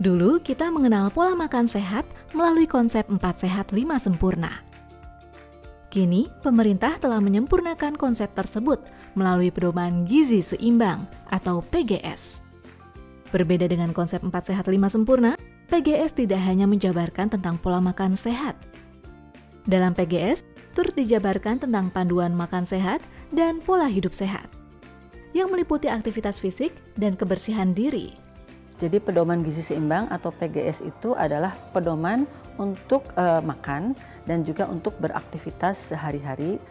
Dulu kita mengenal pola makan sehat melalui konsep 4 sehat 5 sempurna. Kini, pemerintah telah menyempurnakan konsep tersebut melalui pedoman gizi seimbang atau PGS. Berbeda dengan konsep 4 sehat 5 sempurna, PGS tidak hanya menjabarkan tentang pola makan sehat. Dalam PGS, turut dijabarkan tentang panduan makan sehat dan pola hidup sehat, yang meliputi aktivitas fisik dan kebersihan diri. Jadi pedoman gizi seimbang atau PGS itu adalah pedoman untuk makan dan juga untuk beraktivitas sehari-hari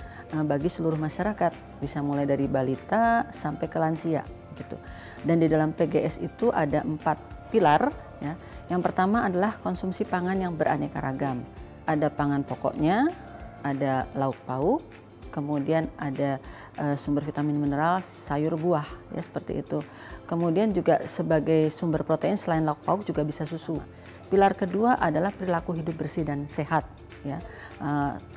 bagi seluruh masyarakat, bisa mulai dari balita sampai ke lansia gitu. Dan di dalam PGS itu ada 4 pilar ya. Yang pertama adalah konsumsi pangan yang beraneka ragam. Ada pangan pokoknya, ada lauk pauk, kemudian ada sumber vitamin mineral, sayur buah ya seperti itu. Kemudian juga sebagai sumber protein selain lauk pauk juga bisa susu. Pilar kedua adalah perilaku hidup bersih dan sehat ya.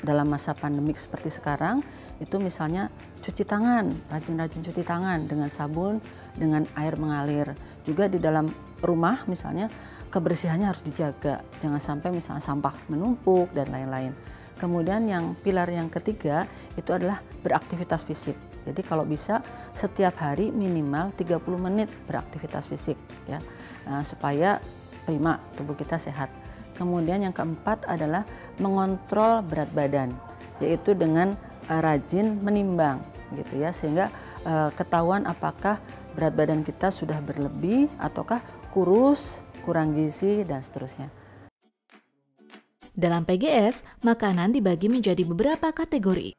Dalam masa pandemik seperti sekarang itu misalnya cuci tangan, rajin-rajin cuci tangan dengan sabun, dengan air mengalir. Juga di dalam rumah misalnya kebersihannya harus dijaga, jangan sampai misalnya sampah menumpuk dan lain-lain. Kemudian yang pilar yang ketiga itu adalah beraktivitas fisik. Jadi kalau bisa setiap hari minimal 30 menit beraktivitas fisik ya, supaya prima tubuh kita sehat. Kemudian yang keempat adalah mengontrol berat badan, yaitu dengan rajin menimbang gitu ya, sehingga ketahuan apakah berat badan kita sudah berlebih ataukah kurus, kurang gizi dan seterusnya. Dalam PGS, makanan dibagi menjadi beberapa kategori,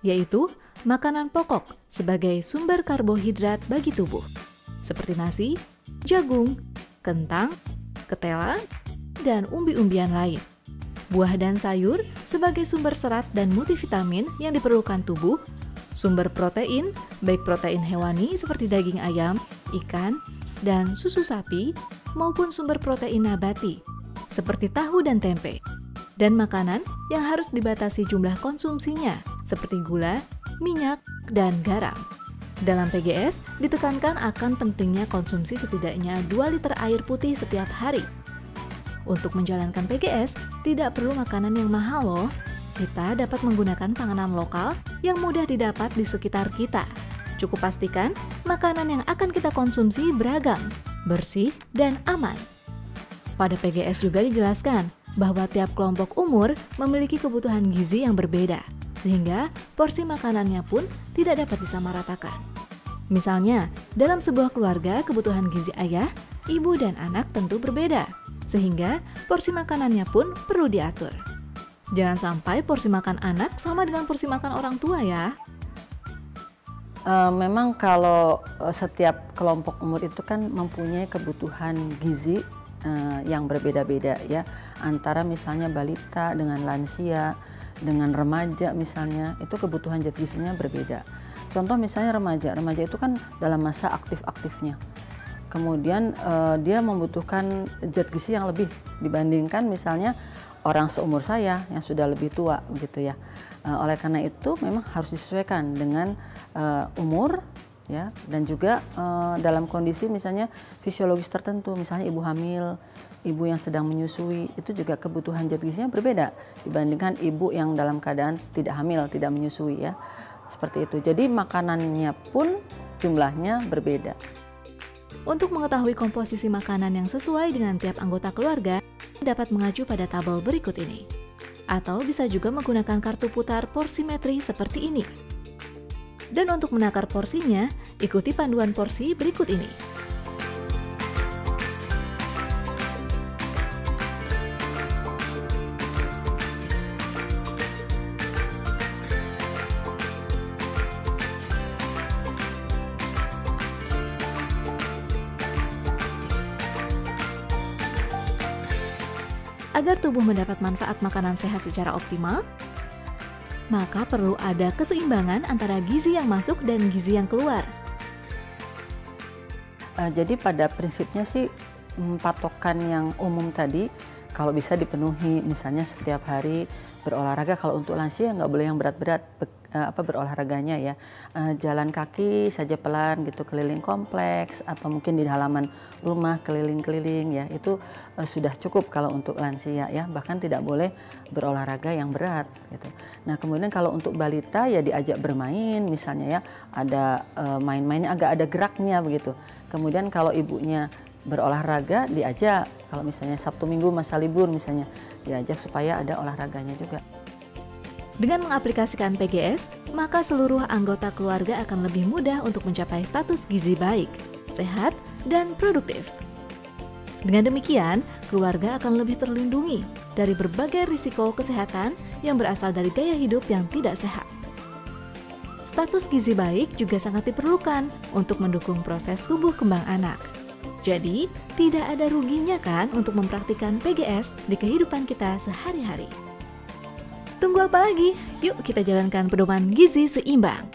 yaitu makanan pokok sebagai sumber karbohidrat bagi tubuh, seperti nasi, jagung, kentang, ketela, dan umbi-umbian lain. Buah dan sayur sebagai sumber serat dan multivitamin yang diperlukan tubuh, sumber protein, baik protein hewani seperti daging ayam, ikan, dan susu sapi, maupun sumber protein nabati, seperti tahu dan tempe, dan makanan yang harus dibatasi jumlah konsumsinya, seperti gula, minyak, dan garam. Dalam PGS, ditekankan akan pentingnya konsumsi setidaknya 2 liter air putih setiap hari. Untuk menjalankan PGS, tidak perlu makanan yang mahal loh. Kita dapat menggunakan panganan lokal yang mudah didapat di sekitar kita. Cukup pastikan makanan yang akan kita konsumsi beragam, bersih, dan aman. Pada PGS juga dijelaskan bahwa tiap kelompok umur memiliki kebutuhan gizi yang berbeda, sehingga porsi makanannya pun tidak dapat disamaratakan. Misalnya, dalam sebuah keluarga kebutuhan gizi ayah, ibu, dan anak tentu berbeda, sehingga porsi makanannya pun perlu diatur. Jangan sampai porsi makan anak sama dengan porsi makan orang tua ya. Memang kalau setiap kelompok umur itu kan mempunyai kebutuhan gizi yang berbeda-beda ya, antara misalnya balita dengan lansia, dengan remaja misalnya, itu kebutuhan zat gizinya berbeda. Contoh misalnya remaja itu kan dalam masa aktif-aktifnya. Kemudian dia membutuhkan zat gizi yang lebih dibandingkan misalnya orang seumur saya yang sudah lebih tua gitu ya. Oleh karena itu memang harus disesuaikan dengan umur ya, dan juga dalam kondisi misalnya fisiologis tertentu, misalnya ibu hamil, ibu yang sedang menyusui, itu juga kebutuhan zat gizinya berbeda dibandingkan ibu yang dalam keadaan tidak hamil, tidak menyusui ya, seperti itu. Jadi makanannya pun jumlahnya berbeda. Untuk mengetahui komposisi makanan yang sesuai dengan tiap anggota keluarga, dapat mengacu pada tabel berikut ini. Atau bisa juga menggunakan kartu putar porsimetri seperti ini. Dan untuk menakar porsinya, ikuti panduan porsi berikut ini. Agar tubuh mendapat manfaat makanan sehat secara optimal, maka perlu ada keseimbangan antara gizi yang masuk dan gizi yang keluar. Jadi pada prinsipnya sih patokan yang umum tadi kalau bisa dipenuhi, misalnya setiap hari berolahraga. Kalau untuk lansia nggak boleh yang berat-berat berolahraganya ya, jalan kaki saja pelan gitu, keliling kompleks atau mungkin di halaman rumah keliling-keliling ya, itu sudah cukup kalau untuk lansia ya. Bahkan tidak boleh berolahraga yang berat gitu. Nah kemudian kalau untuk balita ya diajak bermain misalnya ya, ada main-mainnya agak ada geraknya begitu. Kemudian kalau ibunya berolahraga diajak, kalau misalnya Sabtu Minggu masa libur misalnya diajak supaya ada olahraganya juga. Dengan mengaplikasikan PGS, maka seluruh anggota keluarga akan lebih mudah untuk mencapai status gizi baik, sehat, dan produktif. Dengan demikian, keluarga akan lebih terlindungi dari berbagai risiko kesehatan yang berasal dari gaya hidup yang tidak sehat. Status gizi baik juga sangat diperlukan untuk mendukung proses tumbuh kembang anak. Jadi, tidak ada ruginya kan untuk mempraktikkan PGS di kehidupan kita sehari-hari. Tunggu apa lagi? Yuk kita jalankan pedoman gizi seimbang.